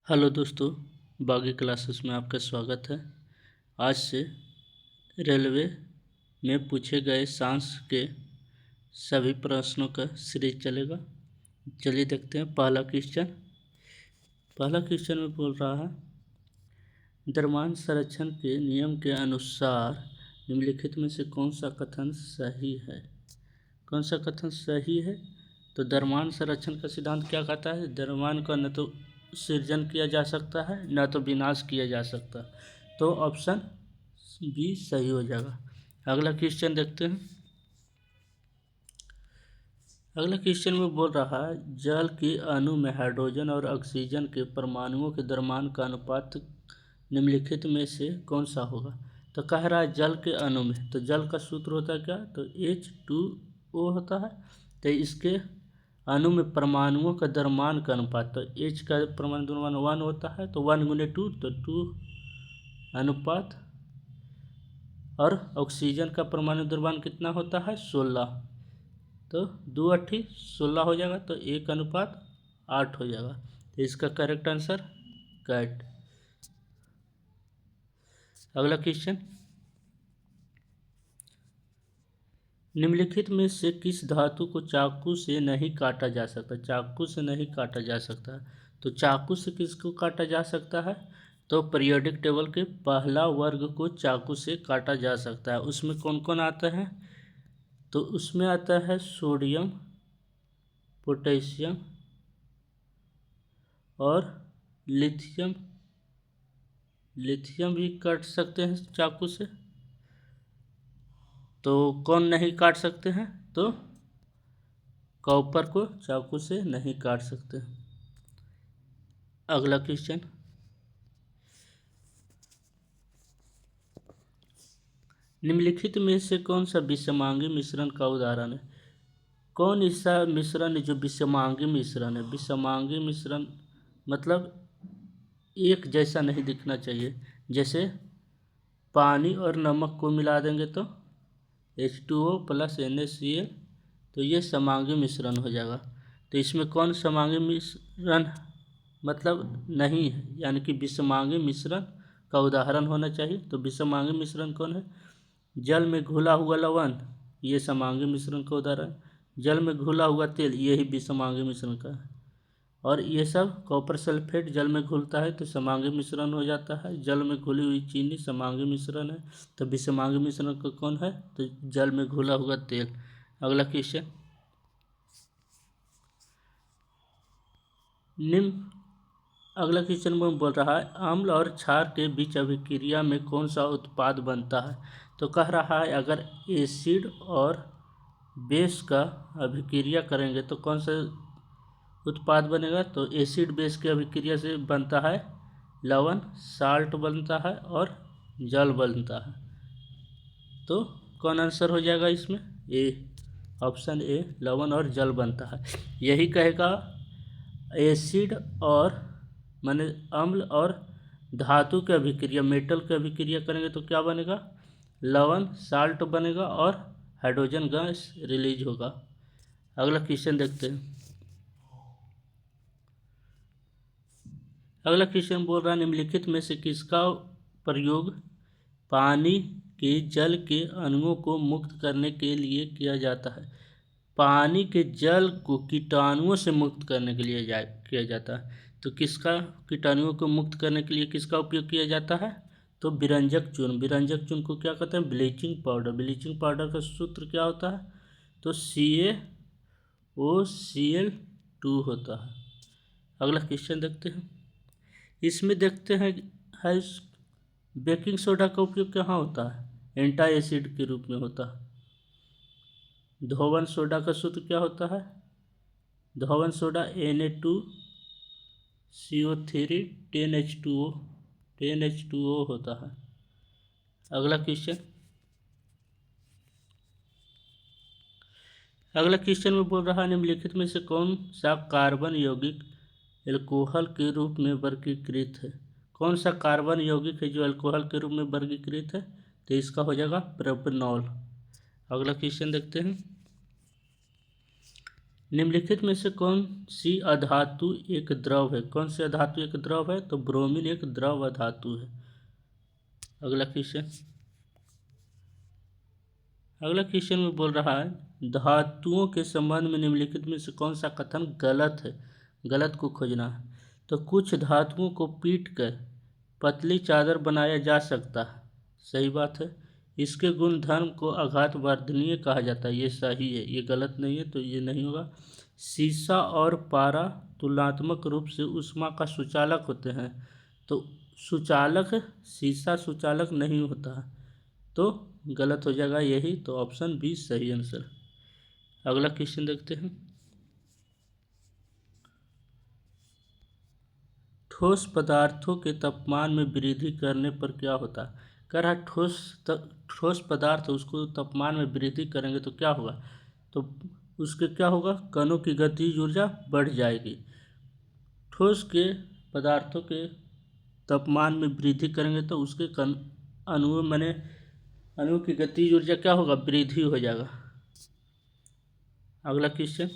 Hello दोस्तों, बागी classes में आपका स्वागत है। आज से रेलवे में पूछे गए साइंस के सभी प्रश्नों का सीरीज चलेगा। चलिए देखते हैं पहला क्वेश्चन में बोल रहा है, द्रव्यमान संरक्षण के नियम के अनुसार निम्नलिखित में से कौन सा कथन सही है। कौन सा कथन सही है? तो द्रव्यमान संरक्षण का सिद्धांत क्या कहता है? द्रव्यमान का न तो सृजन किया जा सकता है न तो विनाश किया जा सकता, तो ऑप्शन बी सही हो जाएगा। अगला क्वेश्चन देखते हैं। अगला क्वेश्चन में बोल रहा है, जल के अणु में हाइड्रोजन और ऑक्सीजन के परमाणुओं के द्रव्यमान का अनुपात निम्नलिखित में से कौन सा होगा। तो कह रहा है जल के अणु में, तो जल का सूत्र होता है क्या? तो H2O होता है। तो इसके अणु में परमाणुओं का द्रव्यमान का अनुपात, तो H का परमाणु द्रव्यमान 1 होता है, तो 1 × 2, तो 2 अनुपात, और ऑक्सीजन का परमाणु द्रव्यमान कितना होता है? 16, तो 2 × 8 = 16 हो जाएगा, तो 1:8 हो जाएगा। तो इसका करेक्ट आंसर कैट। अगला क्वेश्चन, निम्नलिखित में से किस धातु को चाकू से नहीं काटा जा सकता? चाकू से नहीं काटा जा सकता, तो चाकू से किसको काटा जा सकता है? तो पीरियोडिक टेबल के पहला वर्ग को चाकू से काटा जा सकता है। उसमें कौन कौन आता है? तो उसमें आता है सोडियम, पोटेशियम और लिथियम। लिथियम भी काट सकते हैं चाकू से। तो कौन नहीं काट सकते हैं? तो कॉपर को चाकू से नहीं काट सकते। अगला क्वेश्चन, निम्नलिखित में से कौन सा विषमांगी मिश्रण का उदाहरण है? कौन ऐसा मिश्रण है जो विषमांगी मिश्रण है? विषमांगी मिश्रण मतलब एक जैसा नहीं दिखना चाहिए। जैसे पानी और नमक को मिला देंगे तो H2O + NaCl, तो ये समांगी मिश्रण हो जाएगा। तो इसमें कौन समांगी मिश्रण मतलब नहीं है, यानी कि विषमांगी मिश्रण का उदाहरण होना चाहिए। तो विषमांगी मिश्रण कौन है? जल में घुला हुआ लवण, ये समांगी मिश्रण का उदाहरण। जल में घुला हुआ तेल, यही विषमांगी मिश्रण का है। और ये सब कॉपर सल्फेट जल में घुलता है तो समांगी मिश्रण हो जाता है। जल में घुली हुई चीनी समांगी मिश्रण है। तो विषमांगी मिश्रण का कौन है? तो जल में घुला हुआ तेल। अगला क्वेश्चन, अगला क्वेश्चन में बोल रहा है, अम्ल और क्षार के बीच अभिक्रिया में कौन सा उत्पाद बनता है? तो कह रहा है अगर एसिड और बेस का अभिक्रिया करेंगे तो कौन सा उत्पाद बनेगा? तो एसिड बेस की अभिक्रिया से बनता है लवण, साल्ट बनता है और जल बनता है। तो कौन आंसर हो जाएगा इसमें? ए, ऑप्शन ए, लवण और जल बनता है। यही कहेगा एसिड और माने अम्ल और धातु की अभिक्रिया, मेटल की अभिक्रिया करेंगे तो क्या बनेगा? लवण, साल्ट बनेगा और हाइड्रोजन गैस रिलीज होगा। अगला क्वेश्चन देखते हैं। अगला क्वेश्चन बोल रहा है, निम्नलिखित में से किसका प्रयोग पानी के जल के अणुओं को मुक्त करने के लिए किया जाता है? पानी के जल को कीटाणुओं से मुक्त करने के लिए किया जाता है। तो किसका कीटाणुओं को मुक्त करने के लिए किसका उपयोग किया जाता है? तो विरंजक चूर्ण। विरंजक चूर्ण को क्या कहते हैं? Bleaching powder. ब्लीचिंग पाउडर का सूत्र क्या होता है? तो CaOCl2 होता है। अगला क्वेश्चन देखते हैं। इसमें देखते हैं है बेकिंग सोडा का उपयोग कहाँ होता है? एंटी एसिड के रूप में होता है। धोवन सोडा का सूत्र क्या होता है? धोवन सोडा Na2CO3 10H2O होता है। अगला क्वेश्चन में बोल रहा है, निम्नलिखित में से कौन सा कार्बन यौगिक एल्कोहल के रूप में वर्गीकृत है? कौन सा कार्बन यौगिक है जो एल्कोहल के रूप में वर्गीकृत है? तो इसका हो जाएगा प्रोपेनॉल। अगला क्वेश्चन देखते हैं। निम्नलिखित में से कौन सी अधातु एक द्रव है? कौन सी अधातु एक द्रव है? तो ब्रोमीन एक द्रव अधातु है। अगला क्वेश्चन, अगला क्वेश्चन में बोल रहा है धातुओं के संबंध में निम्नलिखित में से कौन सा कथन गलत है? गलत को खोजना है। तो कुछ धातुओं को पीट कर पतली चादर बनाया जा सकता है, सही बात है। इसके गुण धर्म को आघातवर्धनीय कहा जाता है, ये सही है, ये गलत नहीं है, तो ये नहीं होगा। सीसा और पारा तुलनात्मक रूप से ऊष्मा का सुचालक होते हैं, तो सुचालक, सीसा सुचालक नहीं होता है, तो गलत हो जाएगा यही, तो ऑप्शन बी सही आंसर। अगला क्वेश्चन देखते हैं। ठोस पदार्थों के तापमान में वृद्धि करने पर क्या होता है? कह रहा है ठोस पदार्थ उसको तापमान में वृद्धि करेंगे तो क्या होगा? तो उसके क्या होगा? कणों की गतिज ऊर्जा बढ़ जाएगी। ठोस के पदार्थों के तापमान में वृद्धि करेंगे तो उसके अणुओं की गतिज ऊर्जा क्या होगा? वृद्धि हो जाएगा। अगला क्वेश्चन,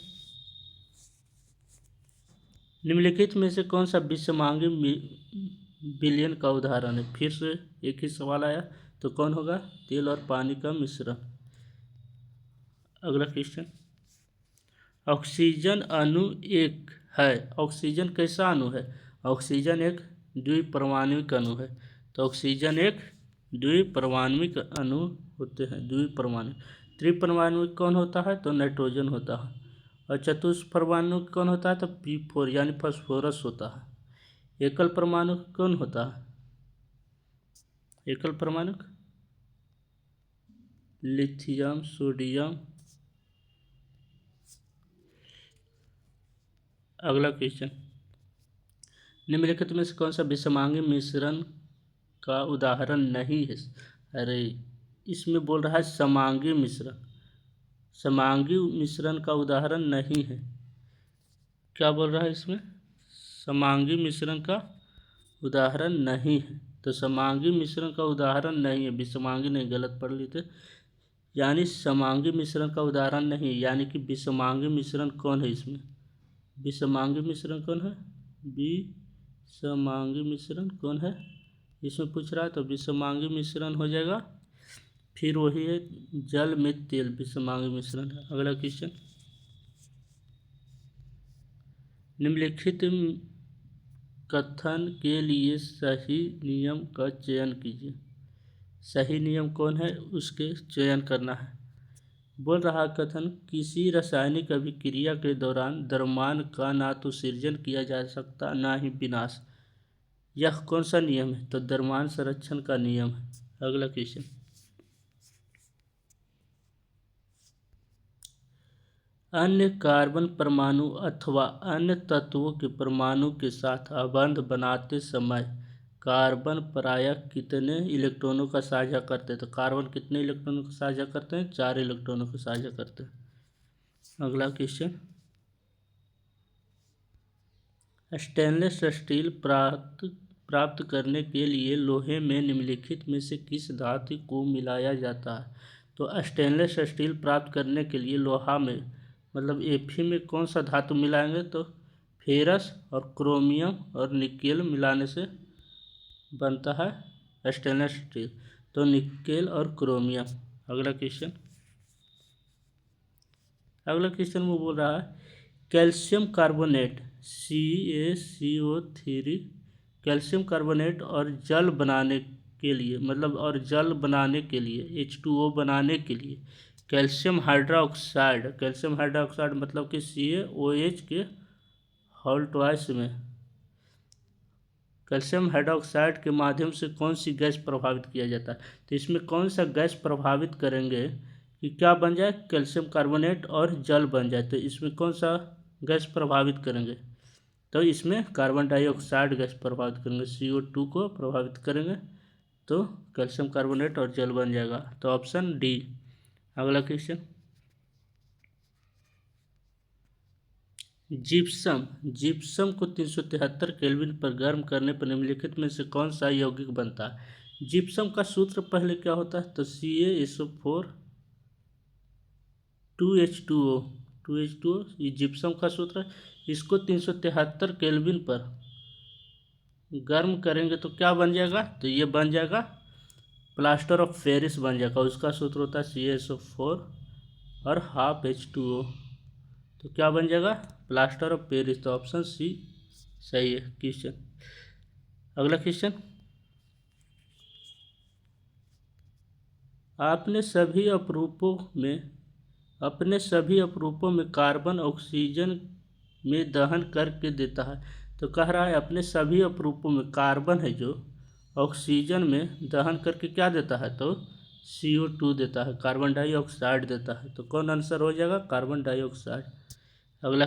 निम्नलिखित में से कौन सा विषमांगी विलयन का उदाहरण है? फिर से एक ही सवाल आया, तो कौन होगा? तेल और पानी का मिश्रण। अगला क्वेश्चन, ऑक्सीजन अणु एक है। ऑक्सीजन कैसा अणु है? ऑक्सीजन एक द्विपरमाणुक अणु है, तो ऑक्सीजन एक द्विपरमाणुक अणु होते हैं, द्विपरमाणु। त्रिपरमाणुक कौन होता है? तो नाइट्रोजन होता है। और चतुष्परमाणु कौन होता है? तो P4 यानी फास्फोरस होता है। एकल परमाणु कौन होता है? एकल परमाणु लिथियम, सोडियम। अगला क्वेश्चन, निम्नलिखित में से कौन सा विषमांगी मिश्रण का उदाहरण नहीं है? अरे इसमें बोल रहा है समांगी मिश्रण, समांगी मिश्रण का उदाहरण नहीं है। क्या बोल रहा है इसमें? समांगी मिश्रण का उदाहरण नहीं है, तो समांगी मिश्रण का उदाहरण नहीं है, विषमांगी नहीं, गलत पढ़ लेते। यानी समांगी मिश्रण का उदाहरण नहीं, यानी कि विषमांगी मिश्रण कौन है इसमें? विषमांगी मिश्रण कौन है? विषमांगी मिश्रण कौन है इसमें पूछ रहा है, तो विषमांगी मिश्रण हो जाएगा, फिर वही है जल में तेल, विषमांगी मिश्रण है। अगला क्वेश्चन, निम्नलिखित कथन के लिए सही नियम का चयन कीजिए। सही नियम कौन है उसके चयन करना है। बोल रहा कथन, किसी रासायनिक अभिक्रिया के दौरान द्रव्यमान का ना तो सृजन किया जा सकता ना ही विनाश। यह कौन सा नियम है? तो द्रव्यमान संरक्षण का नियम है। अगला क्वेश्चन, अन्य कार्बन परमाणु अथवा अन्य तत्वों के परमाणु के साथ आबंध बनाते समय कार्बन प्रायः कितने इलेक्ट्रॉनों का साझा करते हैं? तो कार्बन कितने इलेक्ट्रॉनों का साझा करते हैं? 4 इलेक्ट्रॉनों का साझा करते हैं। अगला क्वेश्चन, स्टेनलेस स्टील प्राप्त करने के लिए लोहे में निम्नलिखित में से किस धातु को मिलाया जाता है? तो स्टेनलेस स्टील प्राप्त करने के लिए लोहा में मतलब Fe में कौन सा धातु मिलाएंगे? तो फेरस और क्रोमियम और निकेल मिलाने से बनता है स्टेनलेस स्टील, तो निकेल और क्रोमियम। अगला क्वेश्चन, अगला क्वेश्चन वो बोल रहा है calcium carbonate CaCO3 calcium carbonate और जल बनाने के लिए जल बनाने के लिए H2O बनाने के लिए कैल्शियम हाइड्रोक्साइड मतलब कि CaOH के हॉल्टवाइस में कैल्शियम हाइड्रोक्साइड के माध्यम से कौन सी गैस प्रभावित किया जाता है? तो इसमें कौन सा गैस प्रभावित करेंगे कि क्या बन जाए? कैल्शियम कार्बोनेट और जल बन जाए, तो इसमें कौन सा गैस प्रभावित करेंगे? तो इसमें कार्बन डाइऑक्साइड गैस प्रभावित करेंगे, CO2 को प्रभावित करेंगे, तो कैल्शियम कार्बोनेट और जल बन जाएगा, तो ऑप्शन डी। अगला क्वेश्चन, जिप्सम को 373 केल्विन पर गर्म करने पर निम्नलिखित में से कौन सा यौगिक बनता है? जिप्सम का सूत्र पहले क्या होता है? तो CaSO4 2H2O 2H2O, ये जिप्सम का सूत्र है। इसको 373 केल्विन पर गर्म करेंगे तो क्या बन जाएगा, तो ये बन जाएगा प्लास्टर ऑफ पेरिस बन जाएगा। उसका सूत्र होता है CaSO4 और हाफ H2O। तो क्या बन जाएगा, प्लास्टर ऑफ पेरिस। तो ऑप्शन सी सही है क्वेश्चन। अगला क्वेश्चन, अपने सभी अपरूपों में कार्बन ऑक्सीजन में दहन करके देता है। तो कह रहा है अपने सभी अपरूपों में कार्बन है जो ऑक्सीजन में दहन करके क्या देता है, तो CO2 देता है, कार्बन डाइऑक्साइड देता है। तो कौन आंसर हो जाएगा, कार्बन डाइऑक्साइड। अगला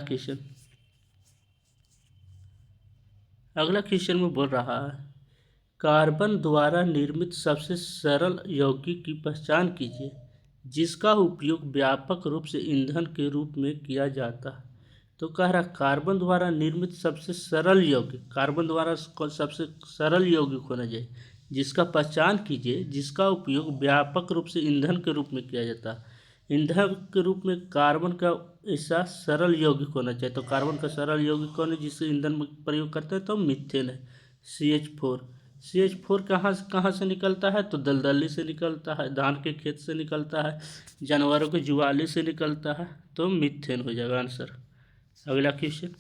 क्वेश्चन में बोल रहा है कार्बन द्वारा निर्मित सबसे सरल यौगिक की पहचान कीजिए जिसका उपयोग व्यापक रूप से ईंधन के रूप में किया जाता है। तो कह रहा कार्बन द्वारा निर्मित सबसे सरल यौगिक, कार्बन द्वारा सबसे सरल यौगिक होना चाहिए जिसका पहचान कीजिए जिसका उपयोग व्यापक रूप से ईंधन के रूप में किया जाता है। ईंधन के रूप में कार्बन का ऐसा सरल यौगिक होना चाहिए। तो कार्बन का सरल यौगिक कौन है जिससे ईंधन में प्रयोग करते हैं, तो मीथेन है, CH4 कहाँ से निकलता है, तो दलदली से निकलता है, धान के खेत से निकलता है, जानवरों के जुआली से निकलता है। तो मीथेन हो जाएगा आंसर। अगला क्वेश्चन,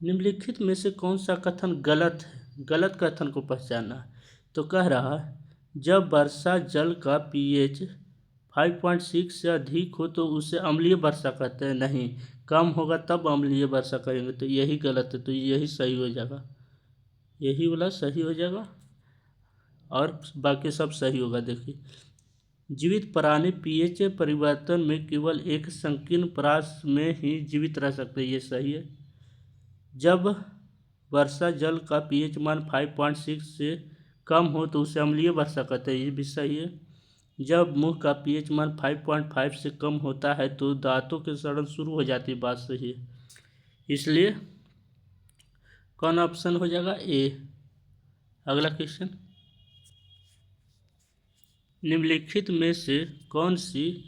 निम्नलिखित में से कौन सा कथन गलत है, गलत कथन को पहचानना है। तो कह रहा है जब वर्षा जल का pH 5.6 से अधिक हो तो उसे अम्लीय वर्षा कहते हैं, नहीं, कम होगा तब अम्लीय वर्षा कहेंगे। तो यही गलत है, तो यही सही हो जाएगा, यही वाला सही हो जाएगा और बाकी सब सही होगा। देखिए, जीवित प्राणी pH परिवर्तन में केवल एक संकीर्ण परास में ही जीवित रह सकते हैं, ये सही है। जब वर्षा जल का pH मान 5.6 से कम हो तो उसे अम्लीय वर्षा कहते हैं, ये भी सही है। जब मुंह का pH मान 5.5 से कम होता है तो दांतों के सड़न शुरू हो जाती है, बात सही है। इसलिए कौन ऑप्शन हो जाएगा, ए। अगला क्वेश्चन, निम्नलिखित में से कौन सी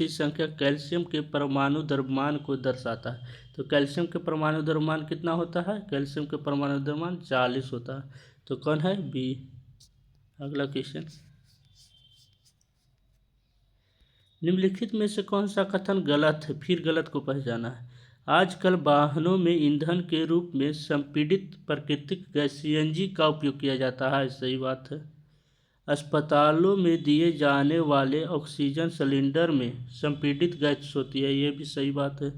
संख्या कैल्शियम के परमाणु द्रव्यमान को दर्शाता है। तो कैल्शियम के परमाणु द्रव्यमान कितना होता है, कैल्शियम के परमाणु द्रव्यमान 40 होता है। तो कौन है, बी। अगला क्वेश्चन, निम्नलिखित में से कौन सा कथन गलत है, फिर गलत को पहचाना है। आजकल वाहनों में ईंधन के रूप में संपीड़ित प्राकृतिक गैस CNG का उपयोग किया जाता है, सही बात है। अस्पतालों में दिए जाने वाले ऑक्सीजन सिलेंडर में संपीड़ित गैस होती है, ये भी सही बात है।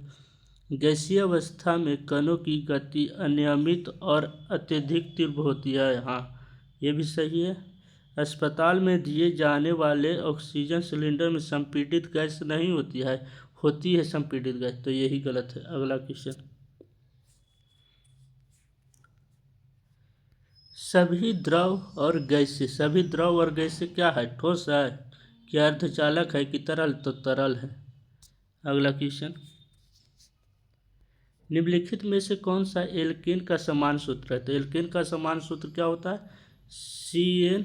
गैसीय अवस्था में कणों की गति अनियमित और अत्यधिक तीव्र होती है, हाँ, ये भी सही है। अस्पताल में दिए जाने वाले ऑक्सीजन सिलेंडर में संपीड़ित गैस नहीं होती है संपीड़ित गैस, तो यही गलत है। अगला क्वेश्चन, सभी द्रव और गैसें क्या है, ठोस है, क्या अर्धचालक है कि तरल, तो तरल है। अगला क्वेश्चन, निम्नलिखित में से कौन सा एल्केन का समान सूत्र है। तो एल्केन का समान सूत्र क्या होता है, CN,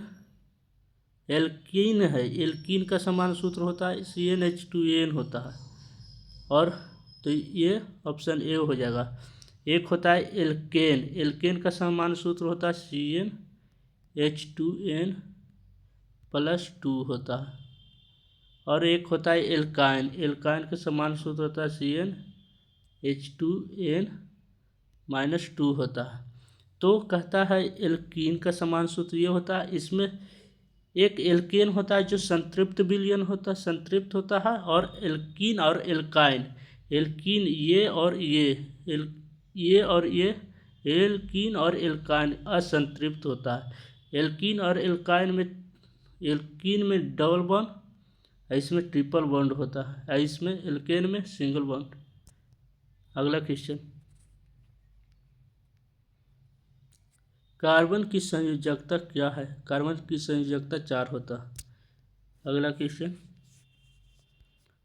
एल्कीन का समान सूत्र होता है CnH2n होता है। और तो ये ऑप्शन ए हो जाएगा। एक होता है एल्केन का समान सूत्र होता है CnH2n+2 होता है। और एक होता है एल्काइन का समान सूत्र होता है CnH2n-2 होता है। तो कहता है एल्कीन का समान सूत्र ये होता है, इसमें एक एल्केन होता है जो संतृप्त विलयन होता है, और एल्कीन और एल्काइन, एल्कीन एल्कीन और एल्काइन असंतृप्त होता है। एल्कीन में डबल बॉन्ड, इसमें ट्रिपल बॉन्ड होता है, इसमें एल्केन में सिंगल बॉन्ड। अगला क्वेश्चन, कार्बन की संयोजकता क्या है। कार्बन की संयोजकता 4 होता है। अगला क्वेश्चन,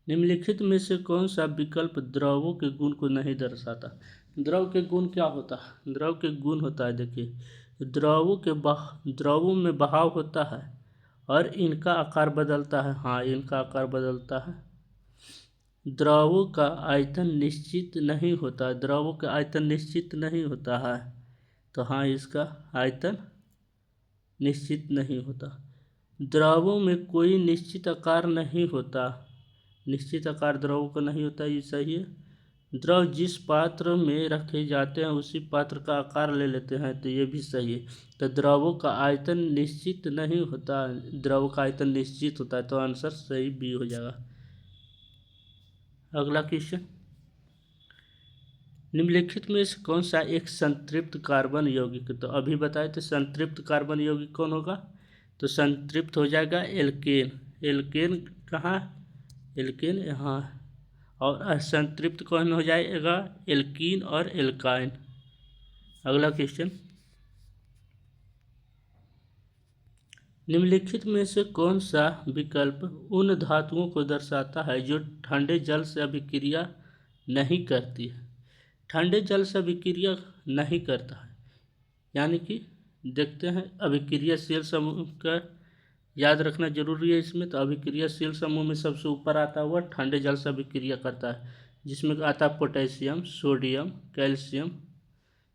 निम्नलिखित में से कौन सा विकल्प द्रवों के गुण को नहीं दर्शाता। द्रव के गुण क्या होता है, देखिए, द्रवों में बहाव होता है और इनका आकार बदलता है। हाँ, इनका आकार बदलता है। द्रवों का आयतन निश्चित नहीं होता, द्रवों का आयतन निश्चित नहीं होता है। तो हाँ, इसका आयतन निश्चित नहीं होता। द्रवों में कोई निश्चित आकार नहीं होता, निश्चित आकार द्रवों का नहीं होता, ये सही है। द्रव जिस पात्र में रखे जाते हैं उसी पात्र का आकार ले लेते हैं, तो ये भी सही है। तो द्रवों का आयतन निश्चित नहीं होता, द्रव का आयतन निश्चित होता है, तो आंसर सही बी हो जाएगा। अगला क्वेश्चन, निम्नलिखित में से कौन सा एक संतृप्त कार्बन यौगिक, तो अभी बताए थे संतृप्त कार्बन यौगिक कौन होगा, तो संतृप्त हो जाएगा एल्केन। एल्केन कहाँ, एल्केन यहाँ, और असंतृप्त कौन हो जाएगा, एल्कीन और एल्काइन। अगला क्वेश्चन, निम्नलिखित में से कौन सा विकल्प उन धातुओं को दर्शाता है जो ठंडे जल से अभिक्रिया नहीं करती है। ठंडे जल से अभिक्रिया नहीं करता है, यानी कि देखते हैं अभिक्रियाशील समूह का याद रखना जरूरी है इसमें। तो अभिक्रियाशील समूह में सबसे ऊपर आता हुआ ठंडे जल से अभिक्रिया करता है, जिसमें आता है पोटेशियम, सोडियम, कैल्शियम,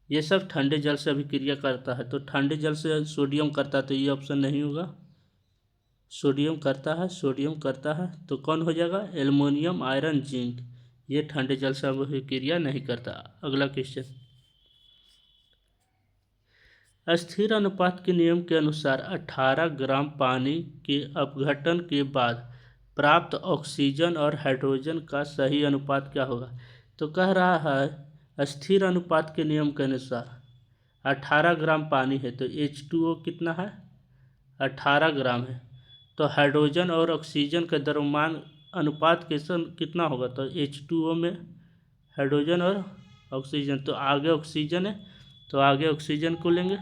ये सब ठंडे जल से अभिक्रिया करता है। तो ठंडे जल से सोडियम करता है, तो ये ऑप्शन नहीं होगा। सोडियम करता है, सोडियम करता है, तो कौन हो जाएगा, एल्युमिनियम, आयरन, जिंक, ये ठंडे जल से अभिक्रिया नहीं करता। अगला क्वेश्चन, स्थिर अनुपात के नियम के अनुसार 18 ग्राम पानी के अपघटन के बाद प्राप्त ऑक्सीजन और हाइड्रोजन का सही अनुपात क्या होगा। तो कह रहा है स्थिर अनुपात के नियम के अनुसार 18 ग्राम पानी है, तो H2O कितना है, 18 ग्राम है। तो हाइड्रोजन और ऑक्सीजन का द्रव्यमान अनुपात कितना होगा, तो H2O में हाइड्रोजन और ऑक्सीजन, तो आगे ऑक्सीजन है, तो आगे ऑक्सीजन को लेंगे।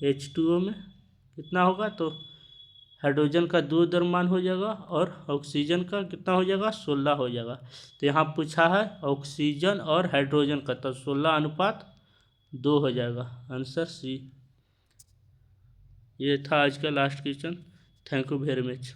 H2O में कितना होगा, तो हाइड्रोजन का 2 द्रव्यमान हो जाएगा और ऑक्सीजन का कितना हो जाएगा, 16 हो जाएगा। तो यहाँ पूछा है ऑक्सीजन और हाइड्रोजन का, तो 16:2 हो जाएगा, आंसर सी। ये था आज का last question. Thank you very much.